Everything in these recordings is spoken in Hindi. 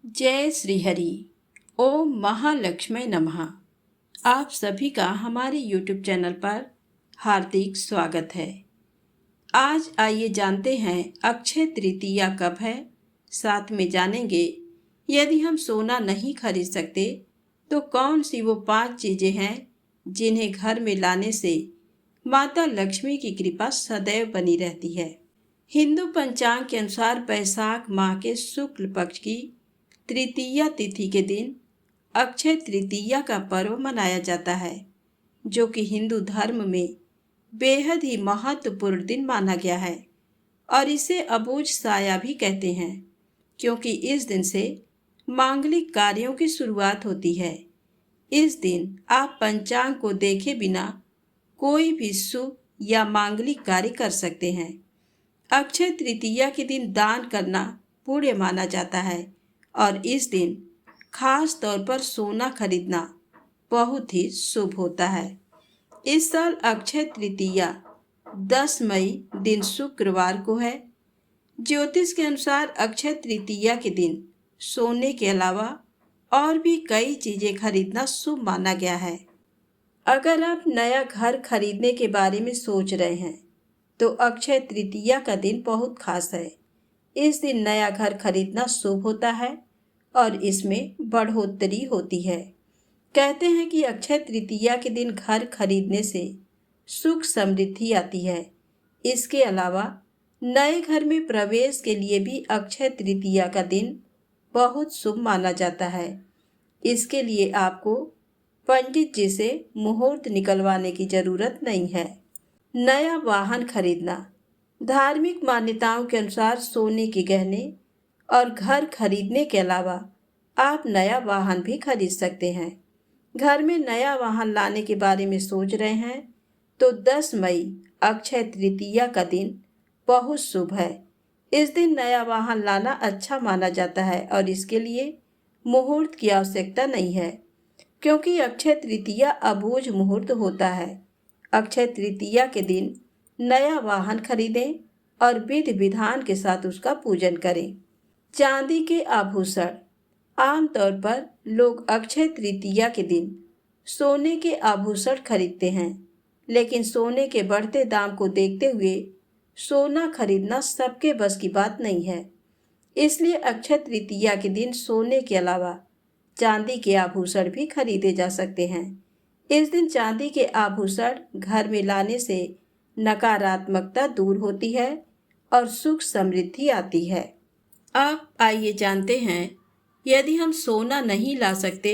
जय श्री हरि। ओम महालक्ष्मी नमः। आप सभी का हमारे YouTube चैनल पर हार्दिक स्वागत है। आज आइए जानते हैं अक्षय तृतीया कब है। साथ में जानेंगे यदि हम सोना नहीं खरीद सकते तो कौन सी वो 5 चीजें हैं जिन्हें घर में लाने से माता लक्ष्मी की कृपा सदैव बनी रहती है। हिंदू पंचांग के अनुसार बैसाख माह के शुक्ल पक्ष की तृतीया तिथि के दिन अक्षय तृतीया का पर्व मनाया जाता है, जो कि हिंदू धर्म में बेहद ही महत्वपूर्ण दिन माना गया है और इसे अबूझ साया भी कहते हैं, क्योंकि इस दिन से मांगलिक कार्यों की शुरुआत होती है। इस दिन आप पंचांग को देखे बिना कोई भी शुभ या मांगलिक कार्य कर सकते हैं। अक्षय तृतीया के दिन दान करना पुण्य माना जाता है और इस दिन खास तौर पर सोना खरीदना बहुत ही शुभ होता है। इस साल अक्षय तृतीया 10 मई दिन शुक्रवार को है। ज्योतिष के अनुसार अक्षय तृतीया के दिन सोने के अलावा और भी कई चीजें खरीदना शुभ माना गया है। अगर आप नया घर खरीदने के बारे में सोच रहे हैं तो अक्षय तृतीया का दिन बहुत खास है। इस दिन नया घर खरीदना शुभ होता है और इसमें बढ़ोतरी होती है। कहते हैं कि अक्षय तृतीया के दिन घर खरीदने से सुख समृद्धि आती है। इसके अलावा नए घर में प्रवेश के लिए भी अक्षय तृतीया का दिन बहुत शुभ माना जाता है। इसके लिए आपको पंडित जी से मुहूर्त निकलवाने की जरूरत नहीं है। नया वाहन खरीदना। धार्मिक मान्यताओं के अनुसार सोने के गहने और घर खरीदने के अलावा आप नया वाहन भी खरीद सकते हैं। घर में नया वाहन लाने के बारे में सोच रहे हैं तो 10 मई अक्षय तृतीया का दिन बहुत शुभ है। इस दिन नया वाहन लाना अच्छा माना जाता है और इसके लिए मुहूर्त की आवश्यकता नहीं है, क्योंकि अक्षय तृतीया अबूझ मुहूर्त होता है। अक्षय तृतीया के दिन नया वाहन खरीदें और विधि विधान के साथ उसका पूजन करें। चांदी के आभूषण। आमतौर पर लोग अक्षय तृतीया के दिन सोने के आभूषण खरीदते हैं, लेकिन सोने के बढ़ते दाम को देखते हुए सोना खरीदना सबके बस की बात नहीं है। इसलिए अक्षय तृतीया के दिन सोने के अलावा चांदी के आभूषण भी खरीदे जा सकते हैं। इस दिन चांदी के आभूषण घर में लाने से नकारात्मकता दूर होती है और सुख समृद्धि आती है। अब आइए जानते हैं यदि हम सोना नहीं ला सकते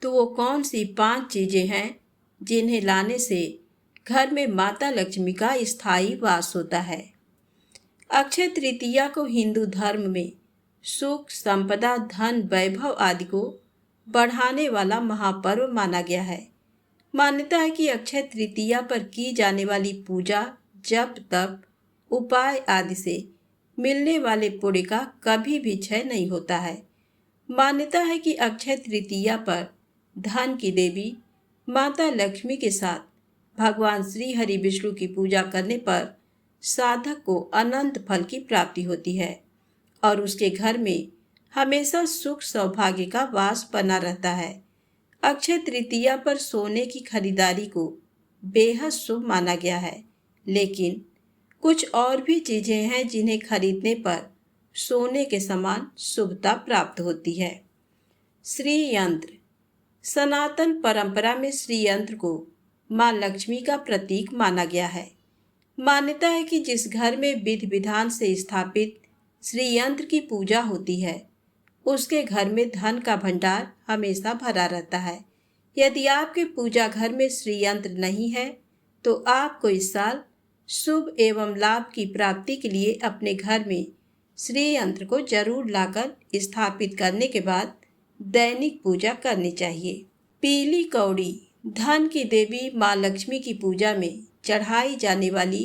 तो वो कौन सी 5 चीजें हैं जिन्हें लाने से घर में माता लक्ष्मी का स्थायी वास होता है। अक्षय तृतीया को हिंदू धर्म में सुख, संपदा, धन, वैभव आदि को बढ़ाने वाला महापर्व माना गया है। मान्यता है कि अक्षय तृतीया पर की जाने वाली पूजा, जप, तप, उपाय आदि से मिलने वाले पुण्य का कभी भी क्षय नहीं होता है। मान्यता है कि अक्षय तृतीया पर धन की देवी माता लक्ष्मी के साथ भगवान श्री हरि विष्णु की पूजा करने पर साधक को अनंत फल की प्राप्ति होती है और उसके घर में हमेशा सुख सौभाग्य का वास बना रहता है। अक्षय तृतीया पर सोने की खरीदारी को बेहद शुभ माना गया है, लेकिन कुछ और भी चीजें हैं जिन्हें खरीदने पर सोने के समान शुभता प्राप्त होती है। श्री यंत्र। सनातन परंपरा में श्री यंत्र को मां लक्ष्मी का प्रतीक माना गया है। मान्यता है कि जिस घर में विधि विधान से स्थापित श्री यंत्र की पूजा होती है उसके घर में धन का भंडार हमेशा भरा रहता है। यदि आपके पूजा घर में श्री यंत्र नहीं है तो आपको इस साल शुभ एवं लाभ की प्राप्ति के लिए अपने घर में श्री यंत्र को जरूर लाकर स्थापित करने के बाद दैनिक पूजा करनी चाहिए। पीली कौड़ी। धन की देवी माँ लक्ष्मी की पूजा में चढ़ाई जाने वाली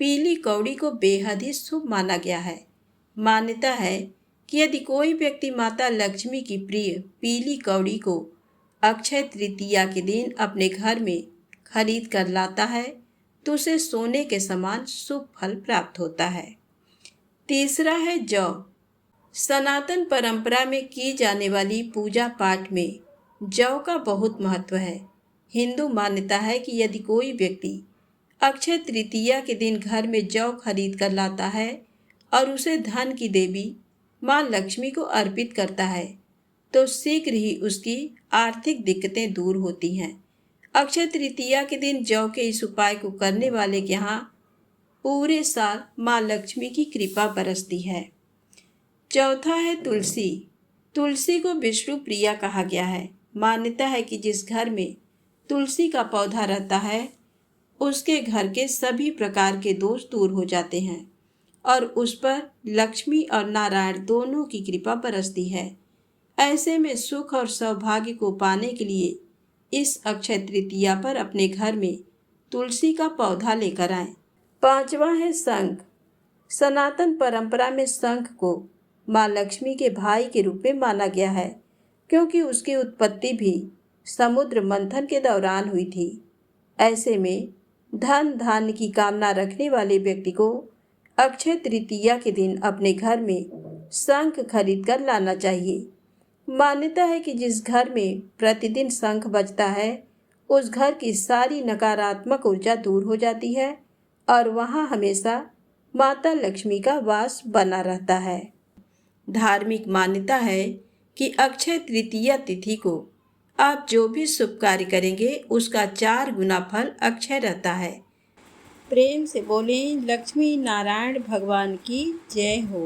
पीली कौड़ी को बेहद ही शुभ माना गया है। मान्यता है कि यदि कोई व्यक्ति माता लक्ष्मी की प्रिय पीली कौड़ी को अक्षय तृतीया के दिन अपने घर में खरीद कर लाता है तो उसे सोने के समान शुभ फल प्राप्त होता है। तीसरा है जौ। सनातन परंपरा में की जाने वाली पूजा पाठ में जौ का बहुत महत्व है। हिंदू मान्यता है कि यदि कोई व्यक्ति अक्षय तृतीया के दिन घर में जौ खरीद कर लाता है और उसे धन की देवी माँ लक्ष्मी को अर्पित करता है तो शीघ्र ही उसकी आर्थिक दिक्कतें दूर होती हैं। अक्षय तृतीया के दिन जौ के इस उपाय को करने वाले के यहाँ पूरे साल माँ लक्ष्मी की कृपा बरसती है। चौथा है तुलसी। तुलसी को विष्णु प्रिया कहा गया है। मान्यता है कि जिस घर में तुलसी का पौधा रहता है उसके घर के सभी प्रकार के दोष दूर हो जाते हैं और उस पर लक्ष्मी और नारायण दोनों की कृपा बरसती है। ऐसे में सुख और सौभाग्य को पाने के लिए इस अक्षय तृतीया पर अपने घर में तुलसी का पौधा लेकर आएं। पांचवा है शंख। सनातन परंपरा में शंख को माँ लक्ष्मी के भाई के रूप में माना गया है क्योंकि उसकी उत्पत्ति भी समुद्र मंथन के दौरान हुई थी। ऐसे में धन धान्य की कामना रखने वाले व्यक्ति को अक्षय तृतीया के दिन अपने घर में शंख खरीद कर लाना चाहिए। मान्यता है कि जिस घर में प्रतिदिन शंख बजता है उस घर की सारी नकारात्मक ऊर्जा दूर हो जाती है और वहाँ हमेशा माता लक्ष्मी का वास बना रहता है। धार्मिक मान्यता है कि अक्षय तृतीया तिथि को आप जो भी शुभ कार्य करेंगे उसका 4 गुना फल अक्षय रहता है। प्रेम से बोलें लक्ष्मी नारायण भगवान की जय हो।